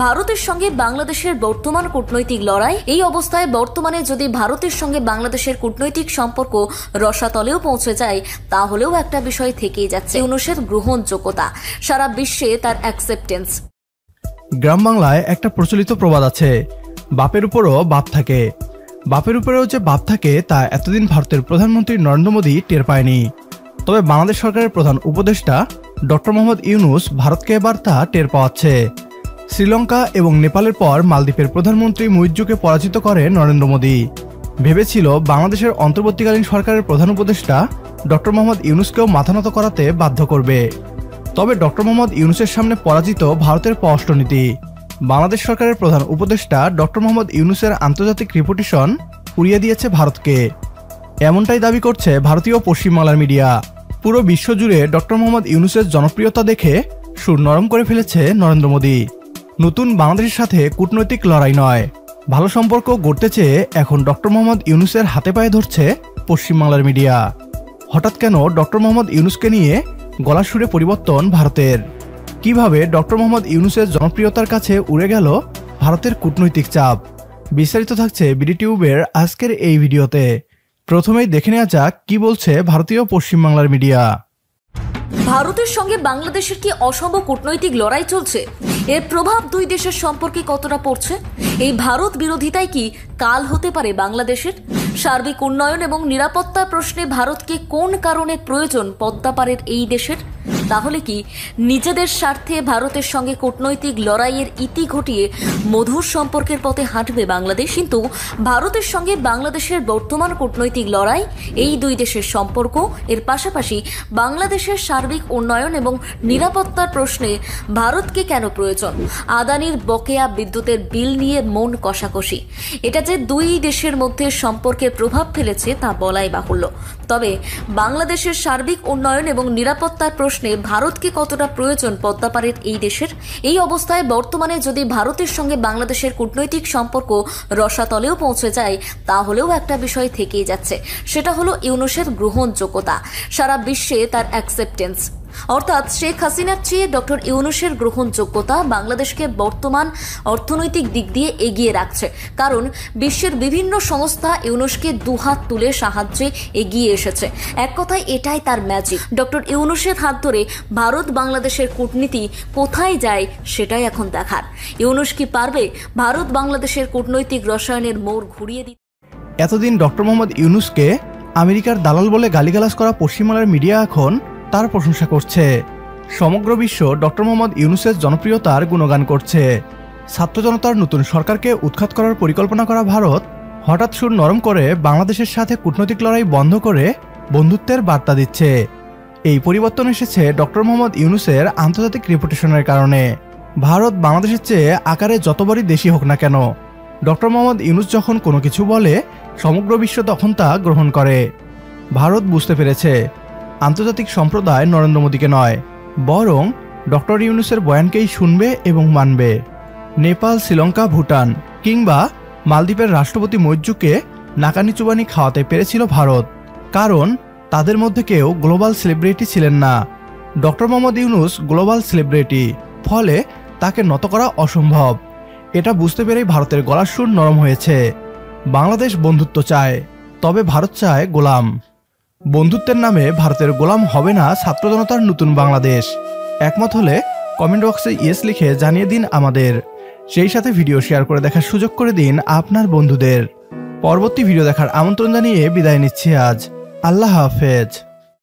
ভারতের সঙ্গে বাংলাদেশের বর্তমান কূটনৈতিক লড়াই। এই অবস্থায় বর্তমানে যদি ভারতের সঙ্গে বাংলাদেশের কূটনৈতিক সম্পর্ক রসাতলেও পৌঁছে যায়, তাহলেও একটা বিষয় থেকেই যাচ্ছে, ইউনূসের গ্রহণযোগ্যতা, সারা বিশ্বে তার অ্যাকসেপ্টেন্স। গ্রাম বাংলায় একটা প্রচলিত প্রবাদ আছে, বাপের উপরও বাপ থাকে। বাপের উপরেও যে বাপ থাকে তা এতদিন ভারতের প্রধানমন্ত্রী নরেন্দ্র মোদী টের পায়নি। তবে বাংলাদেশ সরকারের প্রধান উপদেষ্টা ডক্টর মোহাম্মদ ইউনূস ভারতকে এবার তা টের পাওয়াচ্ছে। শ্রীলঙ্কা এবং নেপালের পর মালদ্বীপের প্রধানমন্ত্রী মুইজ্জুকে পরাজিত করে নরেন্দ্র মোদী। ভেবেছিল বাংলাদেশের অন্তর্বর্তীকালীন সরকারের প্রধান উপদেষ্টা ডক্টর মোহাম্মদ ইউনূসকেও মাথা নত করাতে বাধ্য করবে। তবে ডক্টর মোহাম্মদ ইউনূসের সামনে পরাজিত ভারতের পররাষ্ট্রনীতি। বাংলাদেশ সরকারের প্রধান উপদেষ্টা ডক্টর মোহাম্মদ ইউনূসের আন্তর্জাতিক রেপুটেশন উড়িয়ে দিয়েছে ভারতকে, এমনটাই দাবি করছে ভারতীয় পশ্চিমবাংলার মিডিয়া। পুরো বিশ্বজুড়ে ডক্টর মোহাম্মদ ইউনূসের জনপ্রিয়তা দেখে সুর নরম করে ফেলেছে নরেন্দ্র মোদী। নতুন বাংলাদেশের সাথে কূটনৈতিক লড়াই নয়, ভালো সম্পর্ক গড়তে চেয়ে এখন ডক্টর মোহাম্মদ ইউনূসের হাতে পায়ে ধরছে পশ্চিমবাংলার মিডিয়া। হঠাৎ কেন ডক্টর মোহাম্মদ ইউনূসকে নিয়ে গলার সুরে পরিবর্তন ভারতের? কিভাবে ডক্টর মোহাম্মদ ইউনূসের জনপ্রিয়তার কাছে উড়ে গেল ভারতের কূটনৈতিক চাপ? বিস্তারিত থাকছে বিডি টিউবের আজকের এই ভিডিওতে। প্রথমেই দেখে নেওয়া যাক কি বলছে ভারতীয় পশ্চিমবাংলার মিডিয়া। ভারতের সঙ্গে বাংলাদেশের কি অসম্ভব কূটনৈতিক লড়াই চলছে? এর প্রভাব দুই দেশের সম্পর্কে কতটা পড়ছে? এই ভারত বিরোধিতায় কি কাল হতে পারে বাংলাদেশের? সার্বিক উন্নয়ন এবং নিরাপত্তার প্রশ্নে ভারতকে কোন কারণে প্রয়োজন পদ্মাপাড়ের এই দেশের? তাহলে কি নিজেদের স্বার্থে ভারতের সঙ্গে কূটনৈতিক লড়াইয়ের ইতি ঘটিয়ে মধুর সম্পর্কের পথে হাঁটবে বাংলাদেশ? কিন্তু ভারতের সঙ্গে বাংলাদেশের বর্তমান কূটনৈতিক লড়াই, এই দুই দেশের সম্পর্ক, এর পাশাপাশি বাংলাদেশের সার্বিক উন্নয়ন এবং নিরাপত্তার প্রশ্নে ভারতকে কেন প্রয়োজন? আদানির বকেয়া বিদ্যুতের বিল নিয়ে মন কষাকষি, এটা যে দুই দেশের মধ্যে সম্পর্কের প্রভাব ফেলেছে তা বলাই বাহুল্য। তবে বাংলাদেশের সার্বিক উন্নয়ন এবং নিরাপত্তার প্রশ্নে ভারতকে কতটা প্রয়োজন পদ্মাপাড়ের এই দেশের? এই অবস্থায় বর্তমানে যদি ভারতের সঙ্গে বাংলাদেশের কূটনৈতিক সম্পর্ক রসাতলেও পৌঁছে যায়, তাহলেও একটা বিষয় থেকেই যাচ্ছে, সেটা হলো ইউনূসের গ্রহণযোগ্যতা, সারা বিশ্বে তার অ্যাকসেপ্টেন্স। অর্থাৎ শেখ হাসিনার চেয়ে ডক্টর ইউনূসের গ্রহণযোগ্যতা বাংলাদেশকে বর্তমান অর্থনৈতিক দিক দিয়ে এগিয়ে রাখছে, কারণ বিশ্বের বিভিন্ন সংস্থা ইউনূসকে দুহাত তুলে সাহায্যে এগিয়ে এসেছে। এক কথায় এটাই তার ম্যাজিক। ডক্টর ইউনূসের হাত ধরে ভারত বাংলাদেশের কূটনীতি কোথায় যায় সেটাই এখন দেখার। ইউনূস কি পারবে ভারত বাংলাদেশের কূটনৈতিক রসায়নের মোড় ঘুরিয়ে দিতে? এতদিন ডক্টর মোহাম্মদ ইউনূসকে আমেরিকার দালাল বলে গালিগালাজ করা পশ্চিমবাংলার মিডিয়া এখন তার প্রশংসা করছে। সমগ্র বিশ্ব ডক্টর মোহাম্মদ ইউনূসের জনপ্রিয়তার গুণগান করছে। ছাত্র জনতার নতুন সরকারকে উৎখাত করার পরিকল্পনা করা ভারত হঠাৎ সুর নরম করে বাংলাদেশের সাথে কূটনৈতিক লড়াই বন্ধ করে বন্ধুত্বের বার্তা দিচ্ছে। এই পরিবর্তন এসেছে ডক্টর মোহাম্মদ ইউনূসের আন্তর্জাতিক রেপুটেশনের কারণে। ভারত বাংলাদেশের চেয়ে আকারে যতবারই দেশি হোক না কেন, ডক্টর মোহাম্মদ ইউনূস যখন কোনো কিছু বলে সমগ্র বিশ্ব তখন তা গ্রহণ করে। ভারত বুঝতে পেরেছে আন্তর্জাতিক সম্প্রদায় নরেন্দ্র মোদীকে নয়, বরং ডক্টর ইউনূসের বয়ানকেই শুনবে এবং মানবে। নেপাল, শ্রীলঙ্কা, ভুটান কিংবা মালদ্বীপের রাষ্ট্রপতি মুইজ্জুকে নাকানি চুবানি খাওয়াতে পেরেছিল ভারত, কারণ তাদের মধ্যে কেউ গ্লোবাল সেলিব্রিটি ছিলেন না। Doctor Mohammad Yunus global celebrity, ফলে তাকে নত করা অসম্ভব। এটা বুঝতে পেরেই ভারতের গলার সুর নরম হয়েছে। বাংলাদেশ বন্ধুত্ব চায়, তবে ভারত চায় গোলাম। বন্ধুত্বের নামে ভারতের গোলাম হবে না ছাত্র জনতার নতুন বাংলাদেশ। একমত হলে কমেন্ট বক্সে ইয়েস লিখে জানিয়ে দিন আমাদের। সেই সাথে ভিডিও শেয়ার করে দেখার সুযোগ করে দিন আপনার বন্ধুদের। পরবর্তী ভিডিও দেখার আমন্ত্রণ জানিয়ে বিদায় নিচ্ছি আজ। আল্লাহ হাফেজ।